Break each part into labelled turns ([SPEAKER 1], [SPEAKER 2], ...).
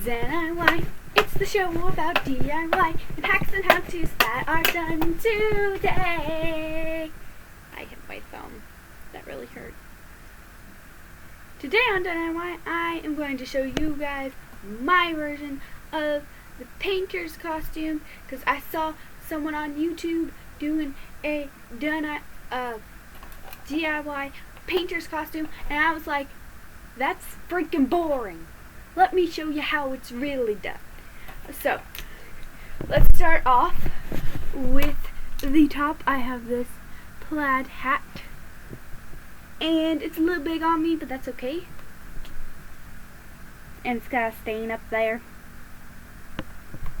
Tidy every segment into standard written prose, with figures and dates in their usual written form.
[SPEAKER 1] doneiy. It's the show about DIY and hacks and how-tos that are done today. I hit my thumb. That really hurt. Today on doneiy, I am going to show you guys my version of the painter's costume because I saw someone on YouTube doing a DIY painter's costume and I was like, that's freaking boring. Let me show you how it's really done. So, let's start off with the top. I have this plaid hat and it's a little big on me, but that's okay. And it's got a stain up there.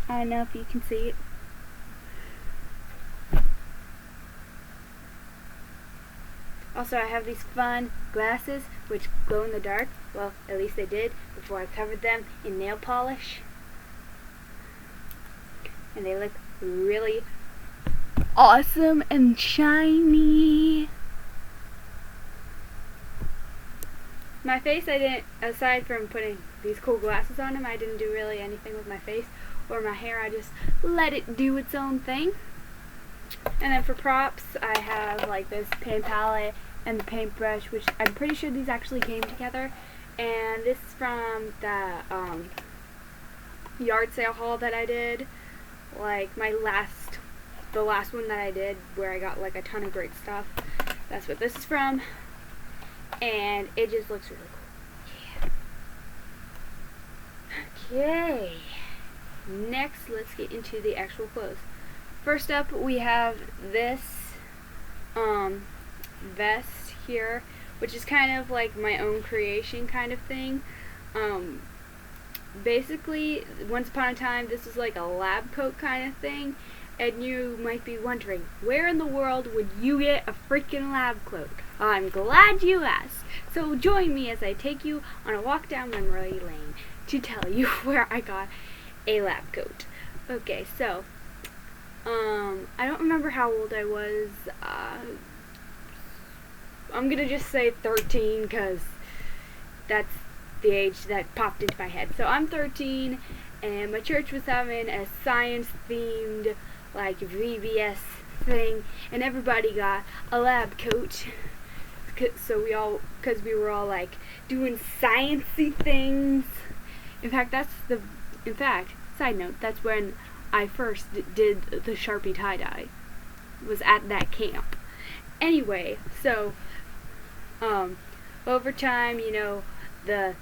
[SPEAKER 1] I don't know if you can see it. Also, I have these fun glasses which glow in the dark. Well, at least they did before I covered them in nail polish. And they look really awesome and shiny. My face, I didn't, aside from putting these cool glasses on them, I didn't do really anything with my face or my hair. I just let it do its own thing. And then for props, I have like this paint palette and the paintbrush, which I'm pretty sure these actually came together. And this is from the yard sale haul that I did. Like the last one that I did where I got like a ton of great stuff. That's what this is from. And it just looks really cool. Yeah. Okay. Next, let's get into the actual clothes. First up, we have this vest here, which is kind of like my own creation kind of thing. Basically, once upon a time, this was like a lab coat kind of thing, and you might be wondering, where in the world would you get a freaking lab coat? I'm glad you asked. So join me as I take you on a walk down memory lane to tell you where I got a lab coat. Okay, so I don't remember how old I was. I'm gonna just say 13 because that's the age that popped into my head. So I'm 13 and my church was having a science themed like VBS thing and everybody got a lab coat. So because we were all like doing sciencey things. In fact, side note, that's when I first did the Sharpie tie-dye. Was at that camp. Anyway, so over time, you know, the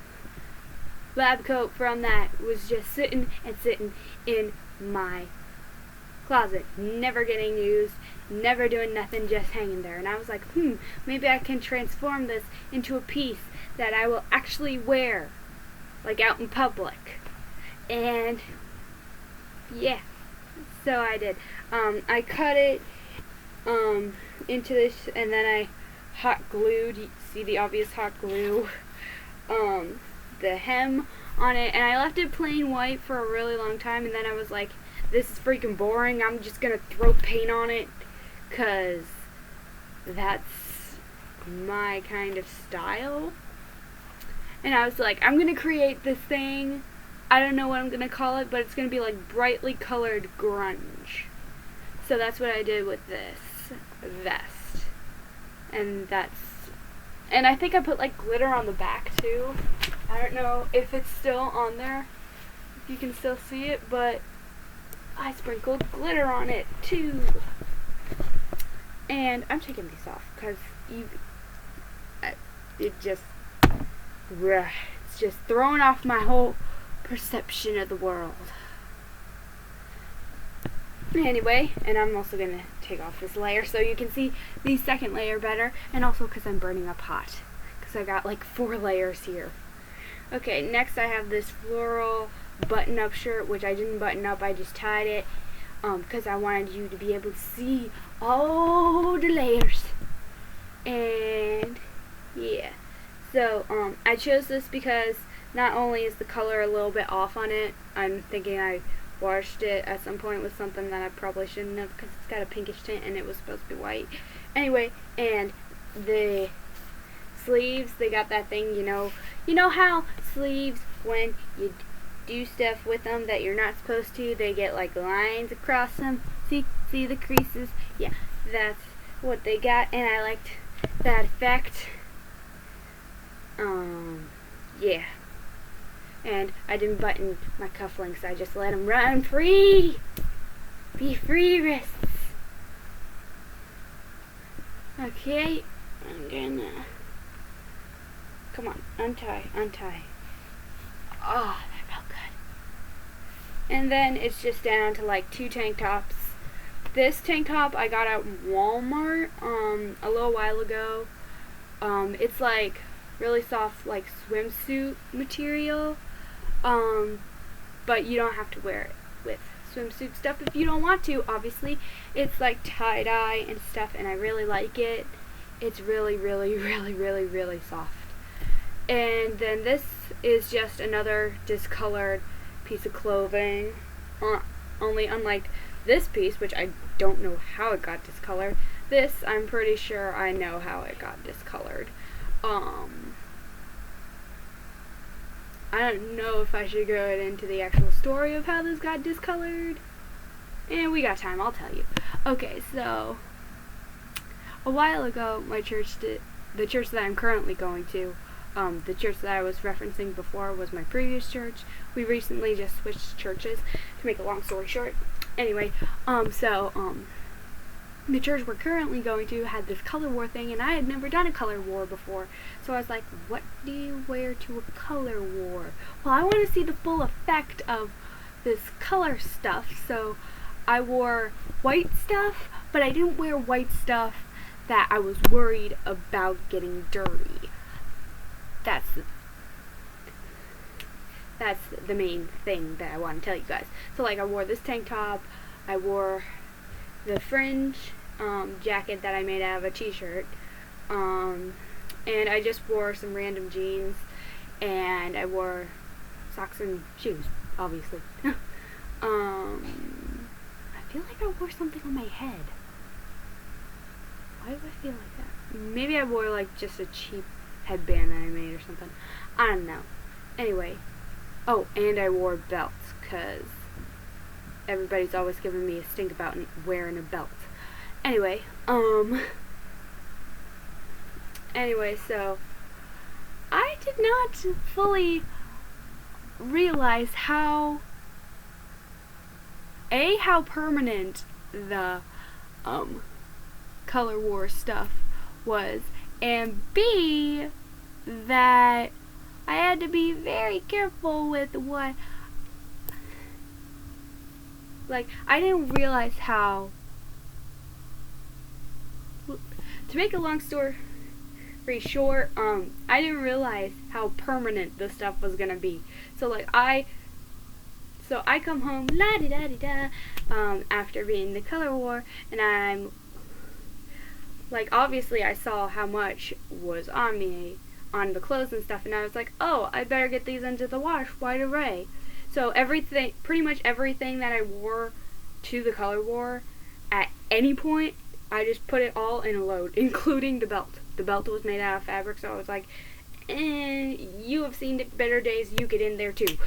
[SPEAKER 1] lab coat from that was just sitting in my closet, never getting used, never doing nothing, just hanging there. And I was like, maybe I can transform this into a piece that I will actually wear, like out in public. And yeah, so I did. I cut it into this, and then I hot glued, you see the obvious hot glue, the hem on it, and I left it plain white for a really long time, and then I was like, this is freaking boring, I'm just gonna throw paint on it, cause that's my kind of style. And I was like, I'm gonna create this thing, I don't know what I'm gonna call it, but it's gonna be like brightly colored grunge. So that's what I did with this vest. And I think I put like glitter on the back too. I don't know if it's still on there, if you can still see it, but I sprinkled glitter on it too. And I'm taking these off because it's just throwing off my whole perception of the world. Anyway, and I'm also going to take off this layer so you can see the second layer better, and also because I'm burning up hot, because I got like 4 layers here. Okay, next I have this floral button-up shirt, which I didn't button up, I just tied it, because I wanted you to be able to see all the layers. And yeah, so I chose this because not only is the color a little bit off on it, I'm thinking I washed it at some point with something that I probably shouldn't have because it's got a pinkish tint and it was supposed to be white. Anyway, and the sleeves, they got that thing, you know how sleeves, when you do stuff with them that you're not supposed to, they get like lines across them. See the creases? Yeah, that's what they got, and I liked that effect. Yeah. And I didn't button my cufflinks, I just let them run free. Be free, wrists. Okay, I'm gonna... Come on, untie. Oh, that felt good. And then it's just down to like 2 tank tops. This tank top I got at Walmart a little while ago. It's like really soft, like swimsuit material. But you don't have to wear it with swimsuit stuff if you don't want to, obviously. It's like tie-dye and stuff, and I really like it. It's really, really, really, really, really soft. And then this is just another discolored piece of clothing. Only unlike this piece, which I don't know how it got discolored. This, I'm pretty sure I know how it got discolored. I don't know if I should go into the actual story of how this got discolored. And we got time, I'll tell you. Okay, so a while ago, the church that I'm currently going to, the church that I was referencing before was my previous church. We recently just switched churches, to make a long story short. Anyway, the church we're currently going to had this color war thing, and I had never done a color war before. So I was like, what do you wear to a color war? Well, I want to see the full effect of this color stuff, so I wore white stuff, but I didn't wear white stuff that I was worried about getting dirty. That's the main thing that I want to tell you guys. So like I wore this tank top, I wore the fringe jacket that I made out of a t-shirt, and I just wore some random jeans, and I wore socks and shoes, obviously. I feel like I wore something on my head. Why do I feel like that? Maybe I wore like just a cheap headband that I made or something. I don't know. Anyway. Oh, and I wore belts, because everybody's always giving me a stink about wearing a belt. Anyway, so I did not fully realize how permanent the color war stuff was, and B, that I had to be very careful with what, like, I didn't realize how, to make a long story short, I didn't realize how permanent this stuff was gonna be. So I come home, la-di-da-di-da, after being the color war, and I'm, like, obviously I saw how much was on me, on the clothes and stuff, and I was like, oh, I better get these into the wash right away. So pretty much everything that I wore to the color war, at any point, I just put it all in a load, including the belt. The belt was made out of fabric, so I was like, you have seen better days, you get in there too.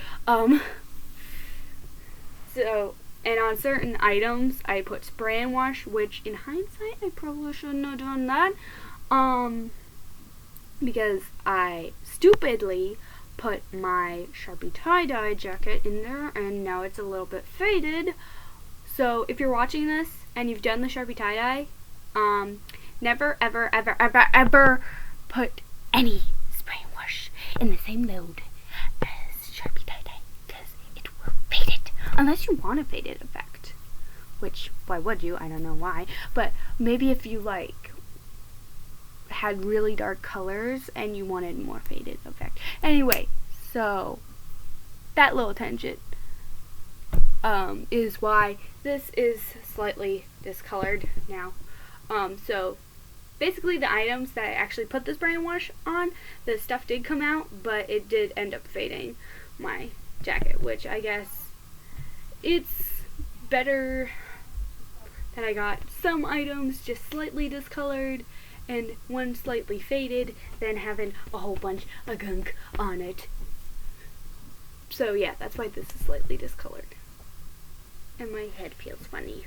[SPEAKER 1] So, and on certain items, I put spray and wash, which in hindsight, I probably shouldn't have done that. Because I stupidly put my Sharpie tie-dye jacket in there, and now it's a little bit faded. So if you're watching this and you've done the Sharpie tie-dye, never, ever, ever, ever, ever put any spray and wash in the same load as Sharpie tie-dye, because it will fade it, unless you want a faded effect, which, why would you? I don't know why, but maybe if you had really dark colors and you wanted more faded effect. Anyway, so that little tangent is why this is slightly discolored now. So basically the items that I actually put the spray and wash on, the stuff did come out, but it did end up fading my jacket, which I guess it's better that I got some items just slightly discolored and one slightly faded than having a whole bunch of gunk on it. So yeah, that's why this is slightly discolored. And my head feels funny.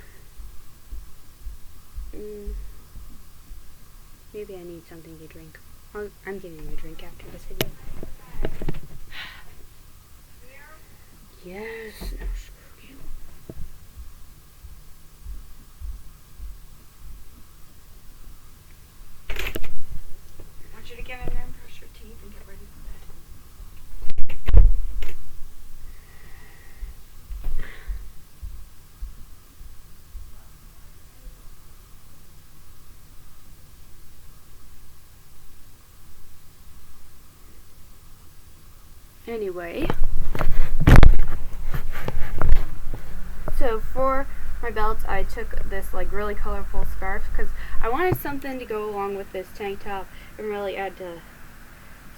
[SPEAKER 1] Maybe I need something to drink. I'm getting a drink after this video. Yes. No, screw you.
[SPEAKER 2] I want you to get in there and brush your teeth and get ready for bed.
[SPEAKER 1] Anyway, so for my belts, I took this like really colorful scarf because I wanted something to go along with this tank top and really add to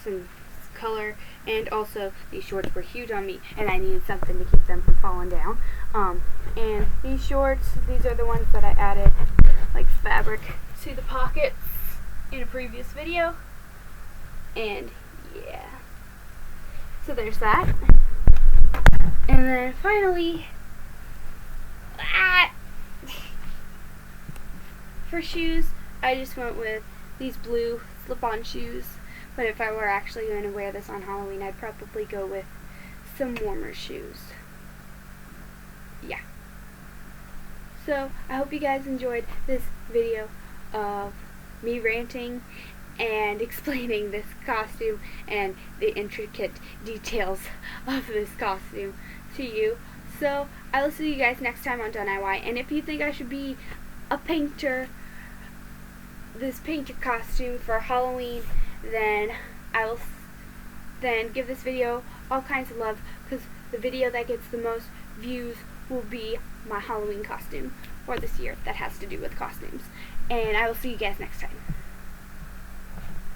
[SPEAKER 1] some color. And also these shorts were huge on me and I needed something to keep them from falling down. And these shorts, these are the ones that I added like fabric to the pockets in a previous video. And yeah. So there's that. And then finally, for shoes, I just went with these blue slip-on shoes. But if I were actually going to wear this on Halloween, I'd probably go with some warmer shoes. Yeah. So I hope you guys enjoyed this video of me ranting and explaining this costume and the intricate details of this costume to you. So I will see you guys next time on doneiy. And if you think I should be a painter, this painter costume for Halloween, then give this video all kinds of love, because the video that gets the most views will be my Halloween costume for this year that has to do with costumes. And I will see you guys next time.